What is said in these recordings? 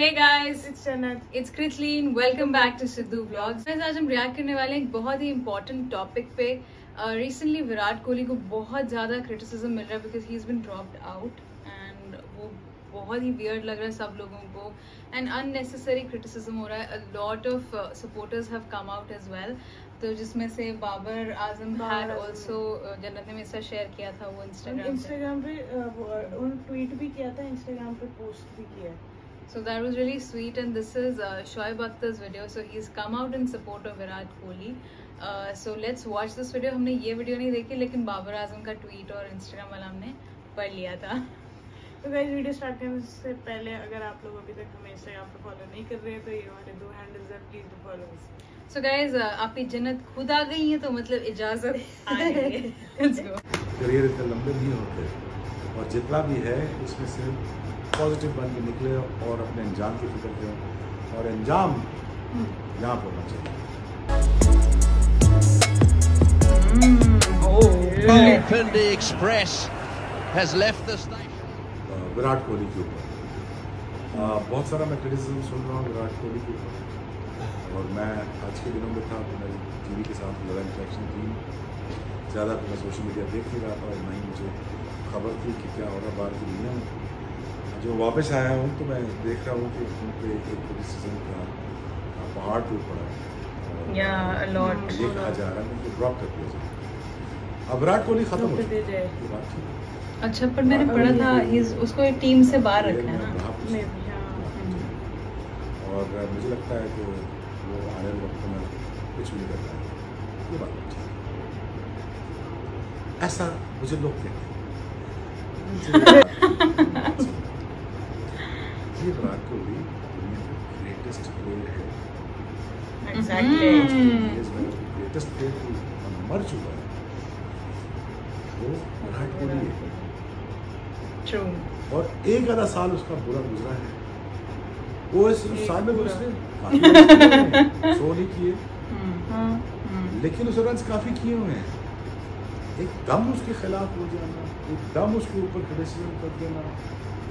Hey guys, It's Jannat. it's Kritleen. Welcome back to Sidhu Vlogs. आज हम react करने वाले हैं एक बहुत ही इम्पोर्टेंट टॉपिक पे. रिसेंटली विराट कोहली को बहुत ज़्यादा क्रिटिसिज्म मिल रहा है because he is been dropped out and वो बहुत ही वियर्ड लग रहा है सब लोगों को एंड अननेसेसरी क्रिटिसिज्म हो रहा है. A lot of supporters have come out as well. तो जिसमें से बाबर आजम हैड ऑल्सो जन्नत ने मेरे साथ शेयर किया था वो इंस्टाग्राम पे उन ट्वीट भी किया था, इंस्टाग्राम पे पोस्ट भी किया. So that was really sweet, and this is Shoaib Akhtar's video. So he's come out in support of Virat Kohli. So let's watch this video. हमने ये वीडियो नहीं देखी लेकिन बाबर आजम का ट्वीट और इंस्टाग्राम वाला हमने पढ़ लिया था. तो गाइस वीडियो स्टार्ट करने से पहले अगर आप लोग अभी तक हमें इंस्टाग्राम पे फॉलो नहीं कर रहे हैं तो ये हमारे दो हैंडल्स हैं, please do follow us. So guys आपकी जन्नत खुद आ गई है तो मतलब इजाजत आ गई है. Let's go. करियर इतने लंबे नहीं होते और जितना भी है उसमें से पॉजिटिव बन के निकले और अपने अंजाम की फिक्र करें और अंजाम यहाँ पर होना चाहिए. Pindi Express has left the station. Virat Kohli के ऊपर बहुत सारा मैं क्रिटिसिज्म सुन रहा हूँ विराट कोहली के ऊपर और मैं आज के दिनों में था तो मेरी टीवी के साथ ज़्यादा इंटरेक्शन थी. ज़्यादा मैं सोशल मीडिया देख नहीं रहा था और ना ही मुझे खबर थी कि क्या हो रहा बाहर की दुनिया में. जो वापस आया हूँ तो मैं देख रहा हूँ कि उन पे एक क्रिटिसिज्म का पहाड़ टूट पड़ा है. ये कहा जा रहा है उनको ड्रॉप कर दिया जाए. अब विराट कोहली खत्म हो चुका है. अच्छा पर मैंने पढ़ा था उसको एक टीम से बाहर रखना है ना. और मुझे लगता है कि वो आने वाले वक्त में कुछ भी नहीं करता है. ये बात ठीक है, ऐसा मुझे लोग कहते हैं. ये विराट कोहली दुनिया का ग्रेटेस्ट प्लेयर है. ग्रेटेस्ट प्लेयर मर चुका है वो विराट कोहली है. True. और एक आधा साल उसका बुरा गुजरा है. वो इस साल में उसने काफी शो नहीं किए लेकिन उस रन काफी किए हुए हैं. एकदम उसके खिलाफ हो जाना, एकदम उसके ऊपर क्रिटिसिज्म कर देना,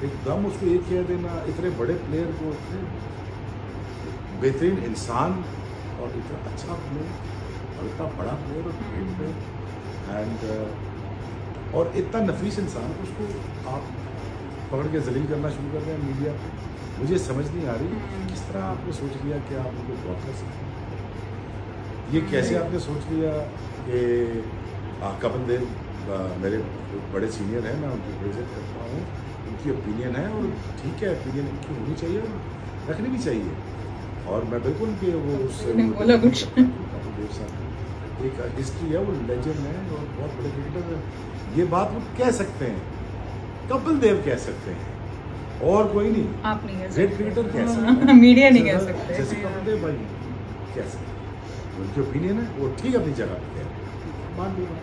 एकदम उसको ये कह देना इतने बड़े प्लेयर को, इतने बेहतरीन इंसान और इतना अच्छा प्लेयर और इतना बड़ा प्लेयर और ग्रेट प्लेयर एंड और इतना नफीस इंसान को उसको आप पकड़ के जलील करना शुरू कर रहे हैं मीडिया पे. मुझे समझ नहीं आ रही किस तरह आपने सोच लिया कि आप उनको ब्लॉक कर सकते हैं. ये कैसे आपने सोच लिया कि कपिल देव मेरे बड़े सीनियर हैं, मैं उनको इज्जत करता हूँ, उनकी ओपिनियन है और ठीक है ओपिनियन उनकी होनी चाहिए और रखनी भी चाहिए. और मैं बिल्कुल कि वो कपिल देव साहब एक हिस्ट्री है, वो लेजेंड है और बहुत बड़े क्रिकेटर हैं. ये बात वो कह सकते हैं, कपिल देव कह सकते हैं और कोई नहीं. आप नहीं कह ग्रेट क्रिकेटर कह सकते हैं, मीडिया नहीं कह सकते. जैसे कपिल देव भाई कह सकते हैं, उनकी ओपिनियन है वो ठीक अपनी जगह पे कह रहे हैं, मान लूँगा.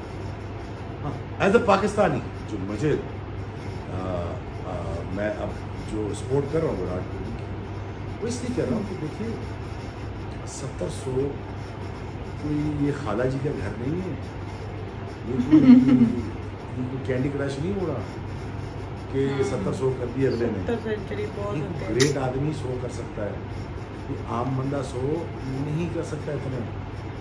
हाँ एज अ पाकिस्तानी जो मुझे मैं अब जो सपोर्ट कर रहा हूँ विराट कोहली की वो इसलिए कह रहा हूँ कि देखिए 70-100 कोई ये खाला जी का घर नहीं है. ये कोई कैंडी क्रश नहीं हो रहा कि 70-100 कर दिए अगले ने. ग्रेट आदमी 100 कर सकता है, ये आम बंदा 100 नहीं कर सकता इतने.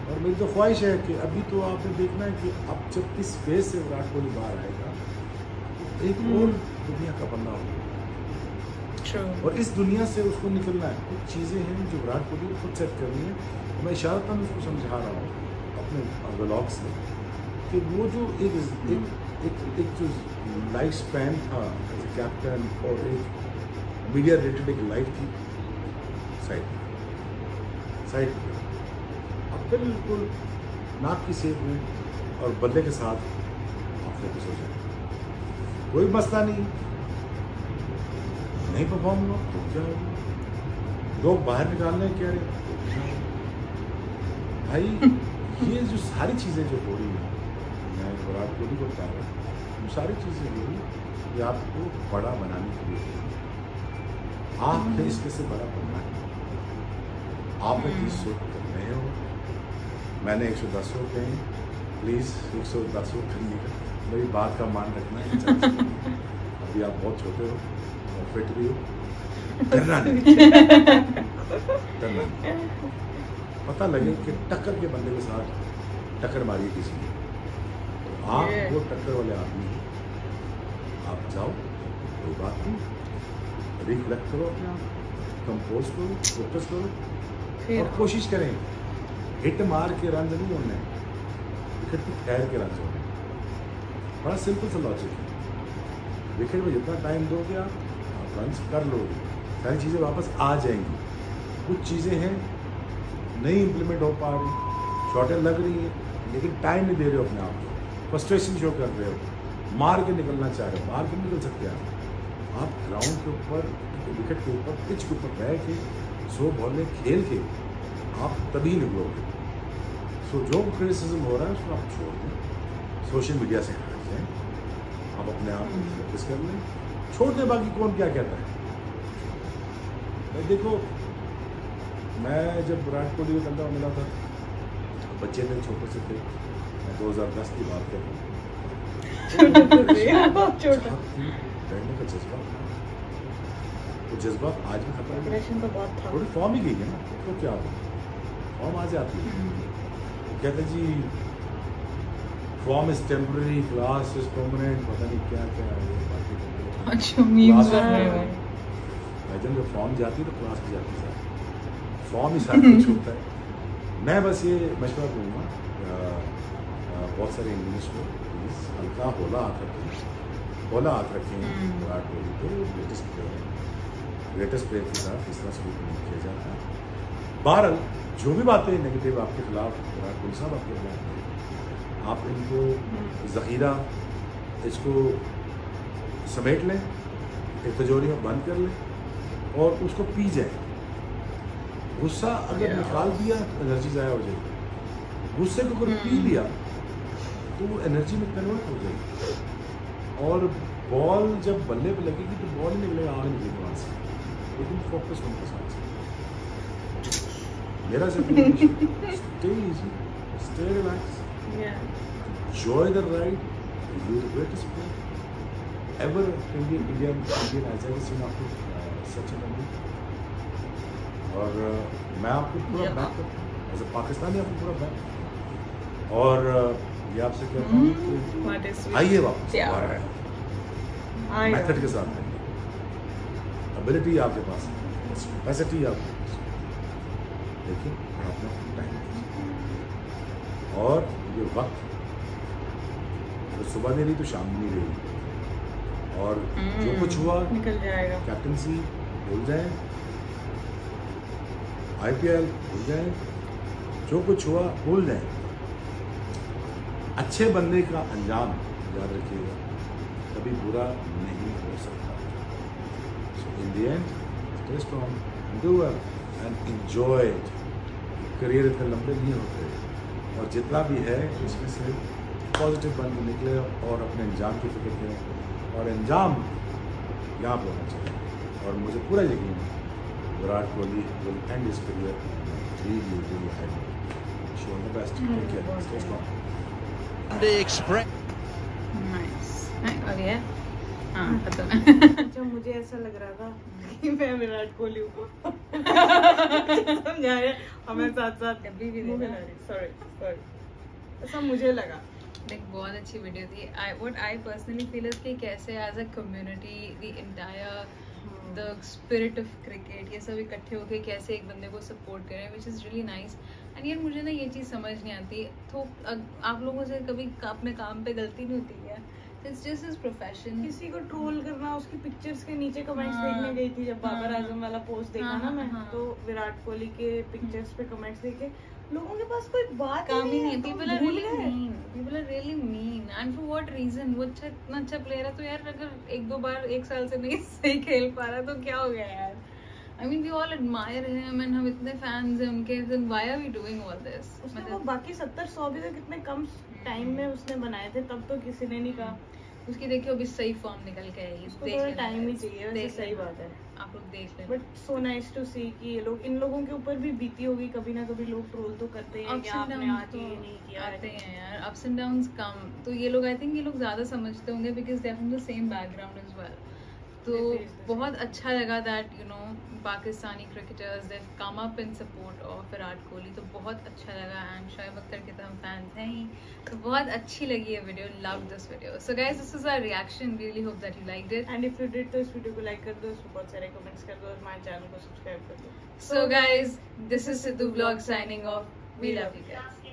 और मेरी तो ख्वाहिश है कि अभी तो आपने देखना है कि अब जब इस फेज से विराट कोहली बाहर आएगा तो एक और दुनिया का बंदा होगा और इस दुनिया से उसको निकलना है. कुछ चीज़ें हैं जो विराट कोहली को खुद सेट करनी है. मैं इशारतन उसको समझा रहा हूँ अपने व्लॉग्स में कि वो जो एक जो लाइफ स्पैन था एज ए कैप्टन और एक मीडिया रिलेटेड एक लाइफ थी साइड अब बिल्कुल नाक की सेब में और बल्ले के साथ आप फोकस हो जाए. कोई मसला नहीं परफॉर्म हुआ तो क्या होगा, लोग बाहर निकालने कह रहे भाई. ये जो सारी चीज़ें जो हो रही हैं मैं विराट कोहली को बता रहा हूँ, वो सारी चीज़ें हो रही ये आपको बड़ा बनाने के लिए आपने इसमें से बड़ा बनना है. आप 30 शो कर रहे हो, मैंने 110 शो कहे, प्लीज़ 110 शो करिएगा. मेरी बात का मान रखना है. अभी आप बहुत छोटे हो और फिट भी हो करना नहीं, करना नहीं। पता लगे कि टक्कर के बंदे के साथ टक्कर मारी किसी ने, तो आप वो टक्कर वाले आदमी हैं, आप जाओ, कोई बात नहीं, रिफ्लेक्ट करो अपना, कंपोज करो, फोकस करो और कोशिश करें हिट मार के रन नहीं होने, विकेट पे ठहर के रन होने। बड़ा सिंपल सा लॉजिक है, विकेट में जितना टाइम दोगे आप रन कर लोगे, सारी चीज़ें वापस आ जाएंगी। कुछ चीज़ें हैं नहीं इम्प्लीमेंट हो पा रही, शॉर्टें लग रही हैं, लेकिन टाइम नहीं दे रहे हो अपने आप को, फ्रस्ट्रेशन शो कर रहे हो, मार के निकलना चाह रहे हो, मार के निकल सकते हैं आप ग्राउंड के ऊपर, विकेट के ऊपर, पिच के ऊपर बैठ के 100 बॉलें खेल के आप तभी निकलोगे। सो जो क्रिटिसिज्म हो रहा है उसको आप छोड़ दें, सोशल मीडिया से हट जाएं, आप अपने आप को फोकस कर लें, छोड़ दें बाकी कौन क्या कहता है। भाई देखो, मैं जब विराट कोहली को तंदा मिला था, बच्चे थे, छोटे से थे, मैं 2010 की बात कर रहा हूँ, बैठने का जज्बा था, वो जज्बा आज भी खत्म है, थोड़ी फॉर्म ही गई है ना, तो क्या होगा, फॉर्म आ जाती है। कहते जी form is temporary, class is permanent, पता नहीं क्या क्या है। अच्छा, मीम्स बन रहे हैं। जब फॉर्म जाती है तो क्लास भी जाती है, फॉर्म ही सारा कुछ होता है। मैं बस ये मशवरा दूंगा बहुत सारे इंग्लिश को, प्लीज़ हल्का होला हाथ रखें, होला हाथ रखें विराट कोहली को, ग्रेटेस्ट प्लेयर के साथ इस तरह से नहीं किया जाता है। बहरहाल जो भी बातें नेगेटिव आपके खिलाफ, विराट कोहली साहब आपके खिलाफ, आप इनको ज़ख़ीरा, इसको समेट लें, एक तिजोरी में बंद कर लें और उसको पी जाए। गुस्सा अगर निकाल दिया तो एनर्जी ज़ाया हो जाएगी, गुस्से को अगर पी लिया तो वो एनर्जी में कन्वर्ट हो जाएगी और बॉल जब बल्ले पे लगेगी तो बॉल ही निकलेगा, आगे निकलेगा वहाँ से, लेकिन फोकस उनके साथ से। मेरा stay easy, stay relax, enjoy the ride, you the greatest player ever Indian has ever seen after Sachin Tendulkar। और मैं आपको पूरा बैक करता हूँ, एज ए पाकिस्तानी आपको पूरा बैक, और ये आपसे कहता हूँ आइए वापस मेथड के साथ, एबिलिटी आपके पास है, कैपेसिटी आपके पास, लेकिन अपना टाइम और ये वक्त, तो सुबह नहीं रही तो शाम नहीं रही, और जो कुछ हुआ निकल जाएगा, कैप्टनसी भूल जाए, IPL भूल जाए, जो कुछ हुआ भूल जाए। अच्छे बंदे का अंजाम याद रखिएगा, कभी बुरा नहीं हो सकता। So in the end, stay strong, do well and enjoy it। Career इतने लंबे नहीं होते, और जितना भी है इसमें से पॉजिटिव बन के निकले और अपने अंजाम की फिक्र करें, और अंजाम यहाँ पर होना चाहिए। और मुझे पूरा यकीन है Virat Kohli will end his career really, really high. Wish you all the best. Take care. Stay strong. The Express. Nice. और ये हाँ खत्म है। अच्छा, मुझे ऐसा लग रहा था कि मैं विराट कोहली को समझा रहे, हमें साथ साथ कभी भी मुंह हिला रही, सॉरी, ऐसा मुझे लगा। लाइक बहुत अच्छी वीडियो थी। What I personally feel is कि कैसे as a community the entire the spirit of cricket ये सब इकट्ठे होकर कैसे एक बंदे को सपोर्ट करें, which is really nice. And यार मुझे ना ये चीज़ समझ नहीं आती, तो आप लोगों से कभी अपने काम पे गलती नहीं होती है, इट्स जस्ट हिज प्रोफेशन। किसी को ट्रोल करना, उसकी पिक्चर्स के नीचे कमेंट्स देखने गई थी जब बाबर आजम वाला पोस्ट देखा ना मैं, तो विराट कोहली के पिक्चर्स पे कमेंट्स देखे, लोगों के पास कोई बात काम ही नहीं है। तो पीपल आर भूल रियली गए। Mean, people are really mean, and for what reason? वो अच्छा इतना अच्छा प्लेयर है, तो यार अगर एक दो बार एक साल से नहीं सही खेल पा रहा तो क्या हो गया यार? I mean we all admire him and हम इतने फैंस हैं उनके, then why are we doing all this? उसने वो बाकी 70-100 भी तो कितने कम टाइम में उसने बनाए थे, तब तो किसी ने नहीं कहा। उसकी देखिए अभी सही फॉर्म निकल के आई, उसको थोड़ा टाइम ही चाहिए, वैसे सही बात है। आप लोग देख लें। बट सो नाइस टू सी कि ये लोग, इन लोगों के ऊपर भी बीती होगी, कभी ना कभी लोग ट्रोल तो करते हैं कि आपने आज ये नहीं किया, आते हैं यार, अप्स एंड डाउन्स कम, तो ये लोग आई थिंक ये लोग ज़्यादा समझते होंगे because they are from the same background as well. तो बहुत अच्छा लगा that Pakistani cricketers they come up in support of Virat Kohli, तो बहुत अच्छा लगा। एंड शोएब अख्तर के तो हम फैंस हैं ही, तो बहुत अच्छी लगी ये video, love this video. So guys, this is our reaction, really hope that you liked it, and if you did तो इस वीडियो को लाइक कर दो, इसमें बहुत सारे कमेंट्स कर दो और हमारे चैनल को सब्सक्राइब कर दो। So guys, this is Sidhu vlog signing off, we love you guys.